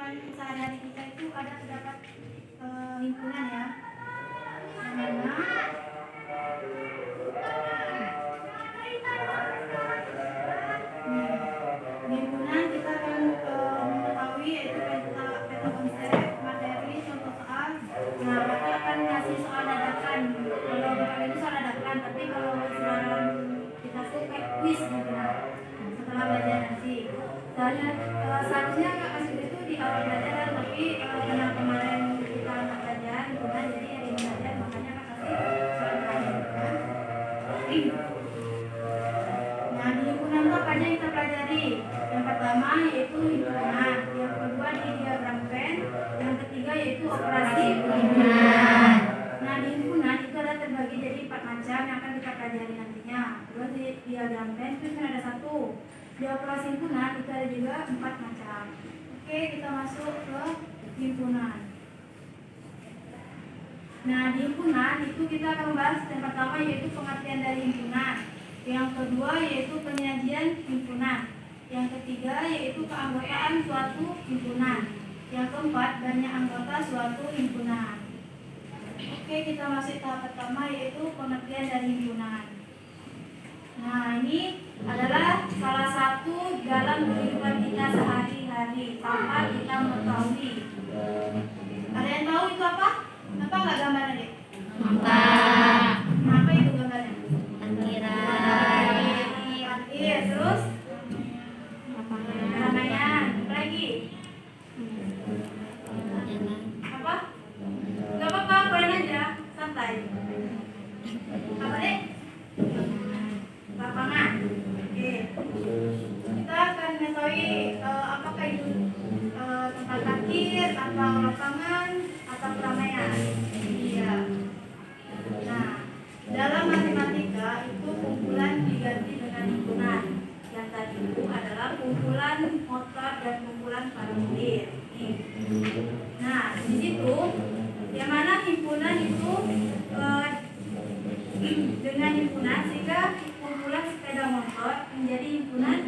kehidupan sehari-hari kita itu ada terdapat himpunan ya, yang mana himpunan kita akan mengetahui yaitu peta konsep, materi, contoh soal. Nah, Bapak akan ngasih soal dadakan. Kalau Bapak itu soal dadakan, tapi kalau saudara kita tuh kayak quiz gitu nah. Setelah belajar nanti. Seharusnya Kak Masud itu di awal pelajaran, tapi karena kemarin kita nggak belajar himpunan, jadi ada yang belajar, makanya Kak kasih soal terakhir. Nah, di himpunan itu apa aja yang kita pelajari? Yang pertama yaitu himpunan, yang kedua di diagram Venn, yang ketiga yaitu operasi himpunan. Nah, di himpunan itu ada terbagi jadi 4 macam yang akan kita pelajari nantinya. Terus di diagram Venn itu kan ada 1. Di operasi himpunan itu ada juga 4 macam. Oke, kita masuk ke himpunan. Nah, di himpunan itu kita akan membahas yang pertama yaitu pengertian dari himpunan. Yang kedua yaitu penyajian himpunan. Yang ketiga yaitu keanggotaan suatu himpunan. Yang keempat, banyak anggota suatu himpunan. Oke, kita masuk tahap pertama yaitu pengertian dari himpunan. Nah, ini adalah salah satu dalam kehidupan kita sehari-hari tanpa kita mengetahui. Ada yang tahu itu apa? Apa nggak gambarnya, Dek? Apa itu gambarnya? Parkir, terus? Keramaian, apa lagi? Apa? Gak apa-apa, poin aja, santai. Apa, Dek? Lapangan. Oke. Kita akan mengetahui apakah itu tempat parkir, atau lapangan, atau keramaian. Iya. Nah, dalam matematika itu kumpulan diganti dengan himpunan. Yang tadi itu adalah kumpulan motor dan kumpulan parabolir. Nah, di situ yang mana himpunan itu dengan himpunan sehingga kumpulan sepeda motor menjadi himpunan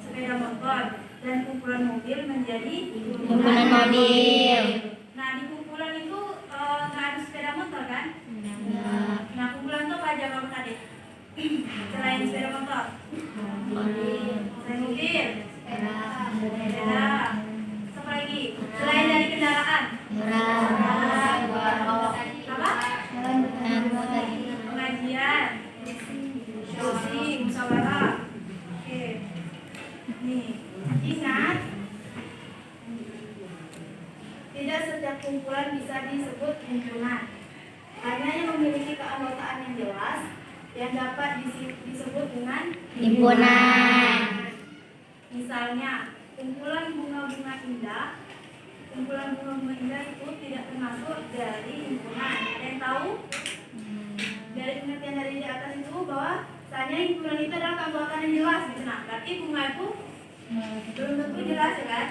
sepeda motor dan kumpulan mobil menjadi kumpulan mobil. Nah, di kumpulan itu nggak ada sepeda motor kan? Nah, kumpulan itu apa aja kamu tadi? Selain sepeda motor? Selain mobil? Sepeda. Apa lagi? Selain dari kendaraan? Apa? Pengajian, diskusi, musyawarah. Oke. Nih, ingat, tidak setiap kumpulan bisa disebut himpunan. Hanya yang memiliki keanggotaan yang jelas yang dapat disebut dengan himpunan. Misalnya, kumpulan bunga-bunga indah. Kumpulan bunga-bunga indah itu tidak termasuk dari himpunan. Ada yang tahu? Dari pengertian dari di atas itu bahwa misalnya himpunan itu adalah keanggotaan yang jelas gitu. Nah, berarti bunga itu belum tentu jelas ya kan?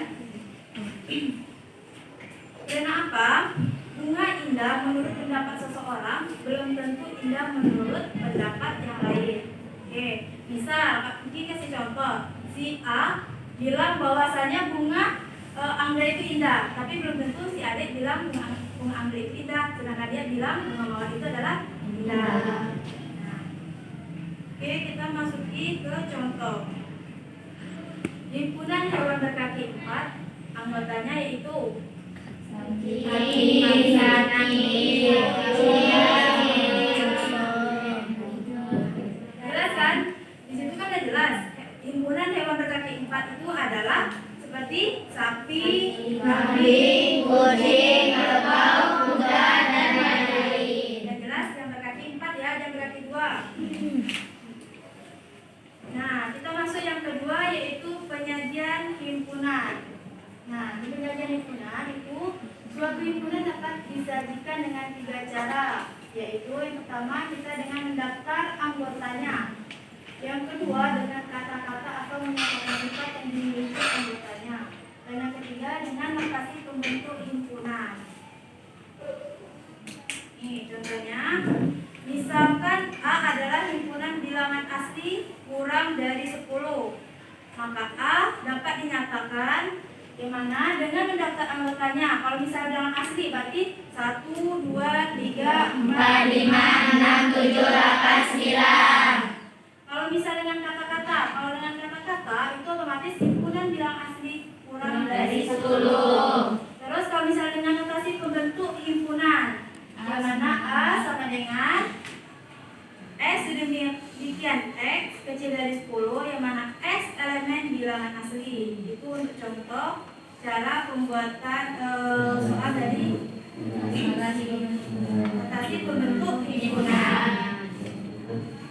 Karena apa? Bunga indah menurut pendapat seseorang belum tentu indah menurut pendapat yang lain. Oke, misal Kak Puji kasih contoh, si A bilang bahwasanya bunga anggrek itu indah, tapi belum tentu si adik bilang bunga anggrek itu indah, sedangkan dia bilang bunga mawar itu adalah indah. Nah, oke, kita masuki ke contoh. Himpunan hewan berkaki 4, anggotanya yaitu jelas kan? Di situ kan udah jelas. Himpunan hewan berkaki 4 itu adalah seperti sapi, kambing, kucing, kerbau, kuda, dan lain-lain. Yang jelas yang berkaki 4 ya, yang berkaki 2. Nah, kita masuk yang kedua yaitu penyajian himpunan. Nah, di penyajian himpunan itu suatu himpunan dapat disajikan dengan 3 cara, yaitu yang pertama kita dengan mendaftar anggotanya, yang kedua dengan kata-kata atau menyatakan sifat yang dimiliki anggotanya, dan yang ketiga dengan lokasi pembentuk himpunan. Nih contohnya, misalkan A adalah himpunan bilangan asli kurang dari 10, maka A dapat dinyatakan yang mana dengan mendaftar anggotanya. Kalau misalnya dengan asli berarti 1, 2, 3, 4, 5, 6, 7, 8, 9. Kalau misalnya dengan kata-kata, itu otomatis himpunan bilang asli kurang dari 10. Terus kalau misalnya dengan notasi pembentuk himpunan, yang mana A sama dengan X sedemikian X kecil dari 10, yang mana X elemen bilangan asli. Itu untuk contoh cara pembuatan soal dari notasi pembentuk himpunan.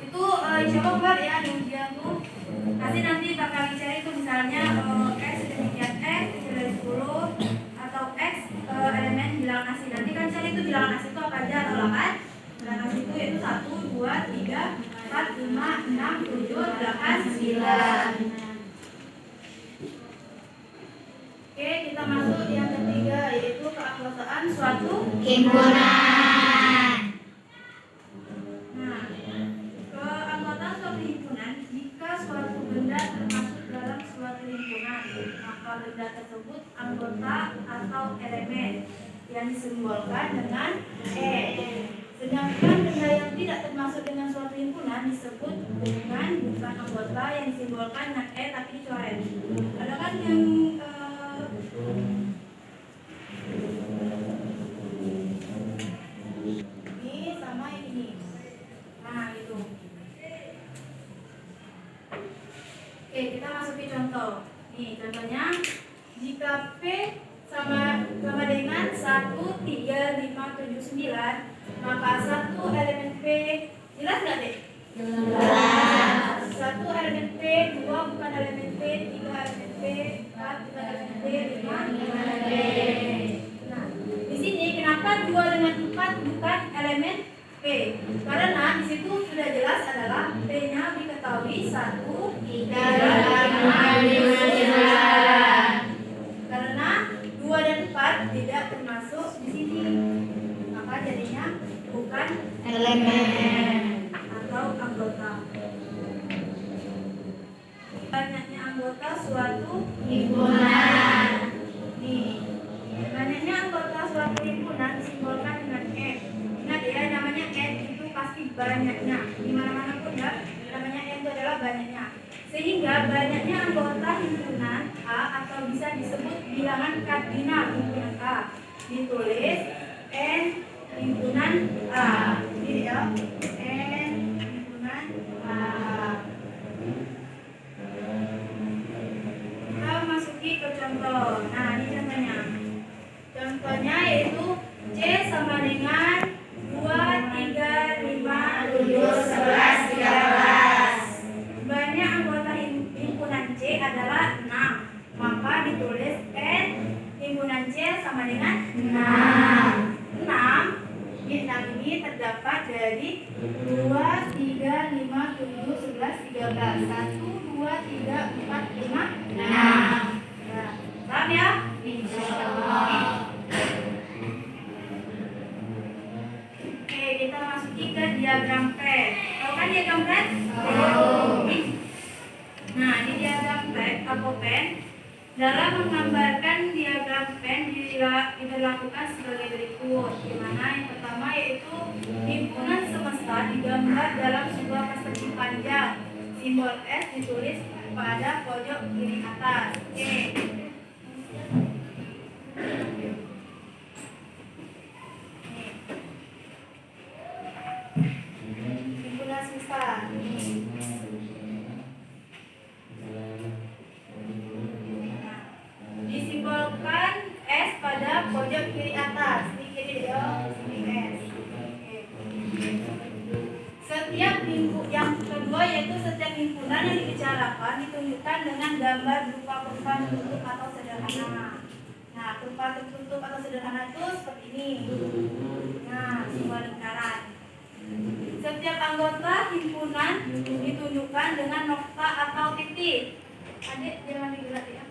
Itu insya Allah buat ya di ujian tuh. Nanti bakal dicari tuh misalnya X sedemikian X kecil dari 10 atau X elemen bilangan asli. Nanti kan cari itu bilangan asli itu apa aja, atau kan? Bilangan asli itu yaitu 1, 2, 3, 4, 5, 6, 7, 8, 9. Oke, kita masuk yang ketiga yaitu keanggotaan suatu himpunan. Nah, keanggotaan suatu himpunan, jika suatu benda termasuk dalam suatu himpunan, maka benda tersebut anggota atau elemen yang disimbolkan dengan E. Sedangkan benda yang tidak termasuk dengan suatu himpunan disebut bukan anggota yang disimbolkan dengan E tapi dicoret. Ada kan yang ini sama ini. Nah, itu. Oke, kita masuki contoh. Nih, contohnya jika P sama dengan 1, 3, 5, 7, 9, maka 1 elemen P, jelas nggak deh? Jelas. 1 elemen P, 2 bukan elemen P, 3 elemen P, 4 bukan elemen P, 5 elemen P. Nah, di sini kenapa 2 dengan 4 bukan elemen P? Karena di situ sudah jelas adalah P-nya diketahui 1, 3, 5, 9. Karena 2 dan 4 tidak termasuk di sini, maka jadinya bukan elemen atau anggota. Banyaknya anggota suatu himpunan. Nih, banyaknya anggota suatu himpunan disimbolkan dengan N. Ingat ya, namanya N itu pasti banyaknya. Di mana-mana pun ya, namanya N itu adalah banyaknya. Sehingga banyaknya anggota himpunan A atau bisa disebut bilangan kardinal himpunan A ditulis N himpunan A. Ini ya, N himpunan A. Kita masuki ke contoh. Nah, ini contohnya. Contohnya yaitu C sama dengan 2, 3, 5, 7, 11, 13. Banyak anggota himpunan C adalah 6. Maka ditulis N himpunan C sama dengan 6. 6 ini terdapat dari 2, 3, 5, 7, 11, 13. 1, 2, 3, 4, 5, 6. Paham ya? Insyaallah. Oke, kita masuki ke diagram PRED. Tahu kan diagram PRED? Tahu. Nah, di diagram PRED atau pen, dalam menggambarkan diagram pen dilakukan sebagai berikut. Di mana yang pertama yaitu himpunan semesta digambar dalam sebuah persegi panjang. Simbol S ditulis pada pojok kiri atas. Oke. Himpunan semesta. Disimbolkan S pada pojok kiri atas. Di kiri ya, sini S. Setiap yang kedua yaitu setiap himpunan yang dibicarakan ditunjukkan dengan gambar berupa kurva tertutup atau sederhana. Nah, kurva tertutup atau sederhana itu seperti ini. Nah, simbol lingkaran. Setiap anggota himpunan ditunjukkan dengan nokta atau titik. Adik jangan digerak ya.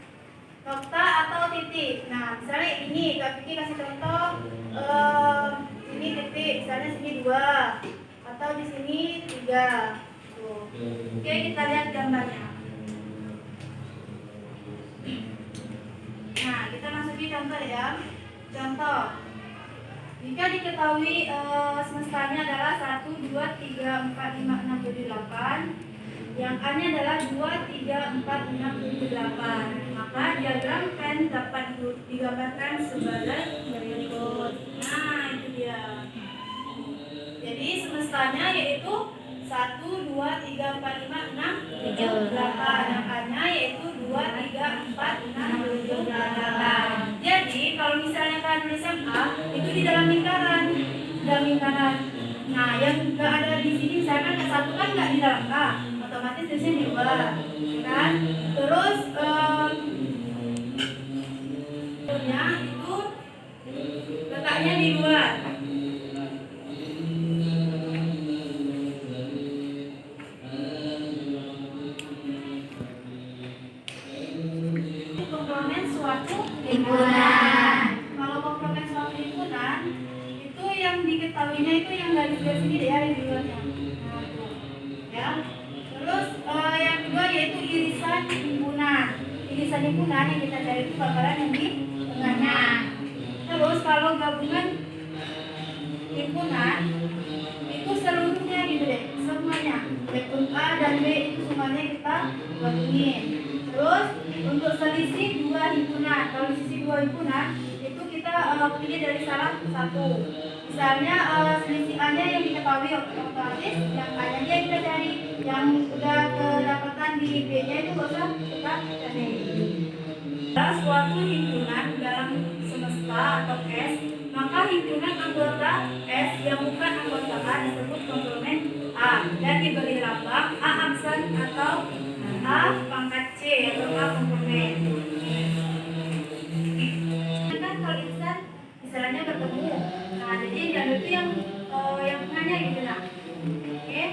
Nokta atau titik. Nah, misalnya ini, Kak Vicky kasih contoh, ini titik, misalnya sini 2, atau di sini 3. Tuh. Oke, kita lihat gambarnya. Nah, kita masuki contoh ya. Contoh, jika diketahui semestanya adalah 1, 2, 3, 4, 5, 6, 7, 8, yang A-nya adalah 2, 3, 4, 6, 7, 8, maka diagram pen dapat digambarkan sebagai berikut. Nah, itu dia. Jadi semestanya yaitu 1, 2, 3, 4, 5, 6, 7, 8. Yang A-nya yaitu 2, 3, 4, 6, 7, 8. Jadi kalau misalnya kalian nulis yang A itu di dalam lingkaran. Nah, yang nggak ada di sini misalkan yang 1 kan nggak di dalam A, otomatis tulisnya di luar, kan? Terus itu letaknya di luar. Komplement suatu himpunan. Kalau komplement suatu himpunan itu yang diketahuinya itu yang garis-garis ini ya, di luarnya. Nah, ya. Terus yang kedua yaitu irisan himpunan. Irisan himpunan yang kita cari itu bakalan yang di tengahnya. Terus kalau gabungan himpunan itu seluruhnya gitu deh, semuanya. Baik A dan B itu semuanya kita gabungin. Terus untuk selisih dua himpunan, kalau selisih dua himpunan itu kita pilih dari salah satu. Misalnya selisih A-nya yang diketahui otomatis, yang A-nya dia kita cari, yang udah kedapatan di B-nya itu nggak usah kita cari. Dalam suatu himpunan dalam semesta atau S, maka himpunan anggota S yang bukan anggota A disebut komplement A dan diberi lambang A aksen atau A pangkat C atau A komplement. Kan kalau irisan misalnya bertemu, nah jadi yang itu yang tengahnya gitu nah. Oke.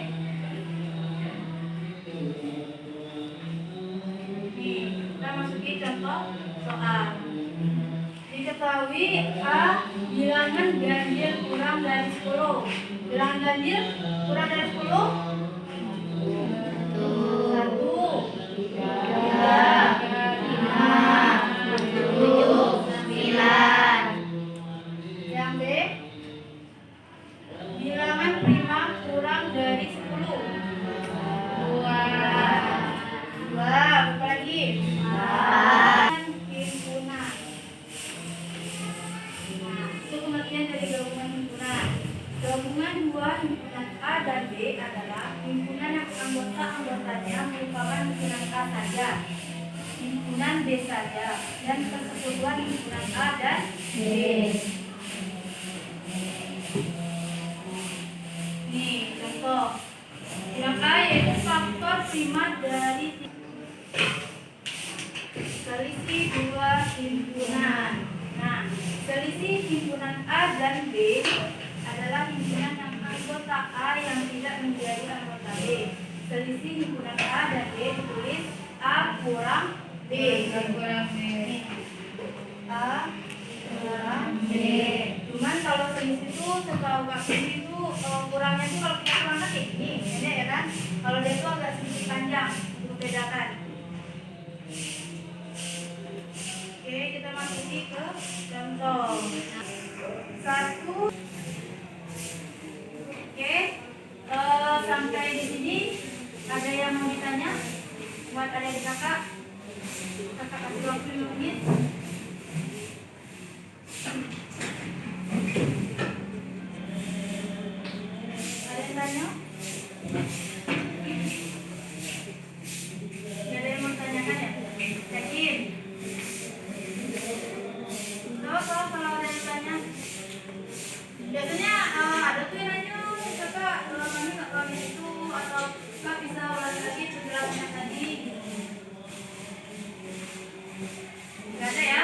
Nih, kita masuki contoh soal. Diketahui A bilangan ganjil kurang dari 10. Bilangan ganjil kurang dari 10? dan B adalah himpunan yang anggotanya merupakan himpunan A saja, himpunan B saja, dan persekutuan himpunan A dan B. Nih contoh, yang A yaitu faktor prima dari selisih dua himpunan. Nah, selisih himpunan A dan B adalah himpunan yang anggota A yang tidak menjadi anggota B. Selisih himpunan A dan B ditulis A kurang B. A kurang B. Cuman kalau selisih itu setahu kaki itu kurangnya itu kalau kita kurangkan kayak gini, ya kan? Kalau dia itu agak sedikit panjang untuk bedakan. Oke, kita masuki ke contoh. 1. Oke, sampai di sini ada yang mau ditanya buat adik kakak? Kakak kasih 20 menit. Ada yang tanya? Ada yang mau tanyakan ya? Yakin? Kalau ada yang tanya, biasanya ada tuh yang nanya, kakak kami nggak tahu itu, atau kak bisa ulangi lagi penjelasannya tadi. Nggak ada ya?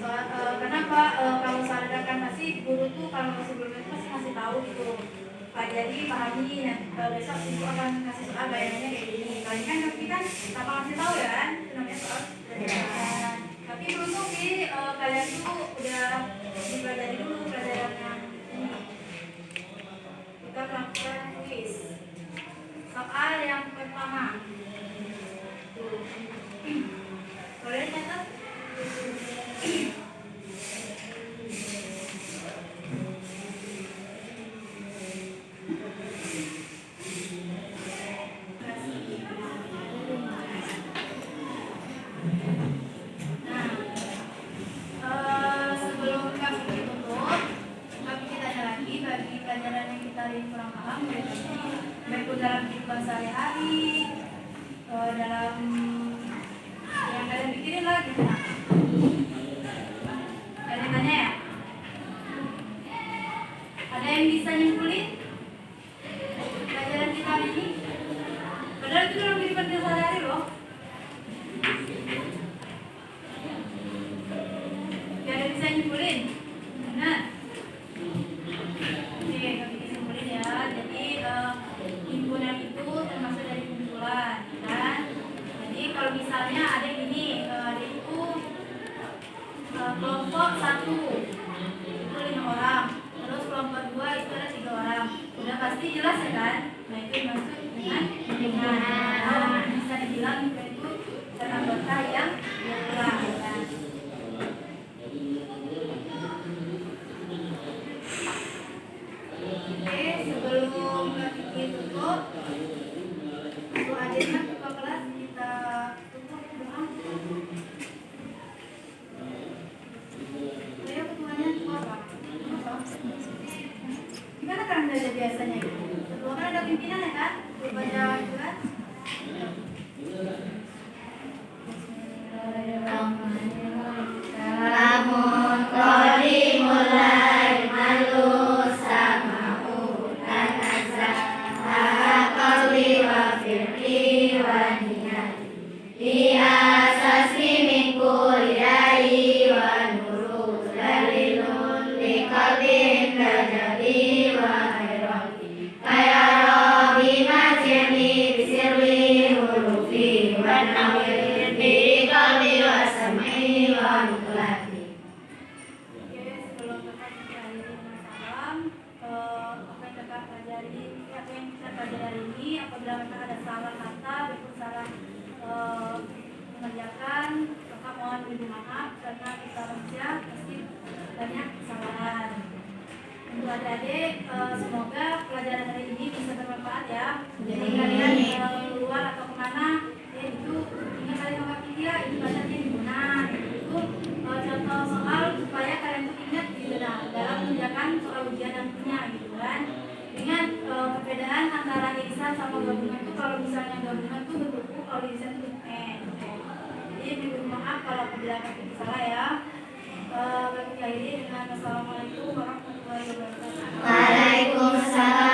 Kenapa kalau sadarkan pasti guru tuh kalau sebelumnya itu pasti ngasih tahu gitu, pelajari, pahami, besok ibu akan kasih soal bayangannya kayak gini. Kalian kan tapi kan tanpa ngasih tahu ya kan, itu namanya soal pelajaran. Tapi beruntung sih kalian tuh udah dipelajari dulu pelajaran yang ini. Kita melakukan kuis. Soal yang pertama. Tuh. Kalian catat? Sebelum kami tutup, kami tanya lagi bagi pelajaran yang kita kurang paham, baik dalam kehidupan sehari-hari, dalam yang kalian pikirin lah gitu. Kalian tanya ya? Ada yang bisa nyimpulin pelajaran kita hari ini? Padahal itu dalam kehidupan kita sehari-hari loh. Gak ada bisa nyimpulin? Benar? Oke, kami nyimpulin ya. Jadi himpunan itu termasuk dari kumpulan, kan? Jadi kalau misalnya ada gini, ada itu kelompok 1 itu 5 orang, terus kelompok 2 itu ada 3 orang. Udah pasti jelas ya kan? Nah itu dimaksud dengan himpunan. Bisa dibilang himpunan itu anggota yang kurang, kan? Oke, sebelum kami tutup, untuk adiknya ketua kelas kita tutup doa. Ayo ketuanya ketua apa? Gimana kan belajar biasanya? Ketua kan ada pimpinan ya kan? Baca itu kan? Salamun qadimul lail malus sama'u tanazah qawli wa firqi wa niyati li asasi min kulli da'i wa nuru dalilun li qalbin tajadi wa khairati kaya rabbi majani bisirri hurufi wa nawir bi qalbi wa sam'i wa nuklati. Oke, sebelum kita akhiri salam, apa yang kita pelajari, apa yang kita pelajari hari ini, apabila memang ada salah kata, ataupun salah mengerjakan, maka mohon dimaaf karena kita manusia pasti banyak kesalahan. Untuk adik-adik, semoga pelajaran hari ini bisa bermanfaat ya. Jadi kalian keluar atau kemana, ya itu ingat kalian sama dia, itu bacanya himpunan. Itu contoh soal supaya kalian tuh ingat gitu nah, dalam mengerjakan soal ujian nantinya gitu kan. Ingat perbedaan antara irisan sama gabungan itu, kalau misalnya gabungan tuh bentuk U, kalau irisan tuh bentuk N. Jadi mohon maaf kalau apabila kami salah ya. Kami akhiri dengan Assalamualaikum warahmatullahi wabarakatuh. Waalaikumsalam.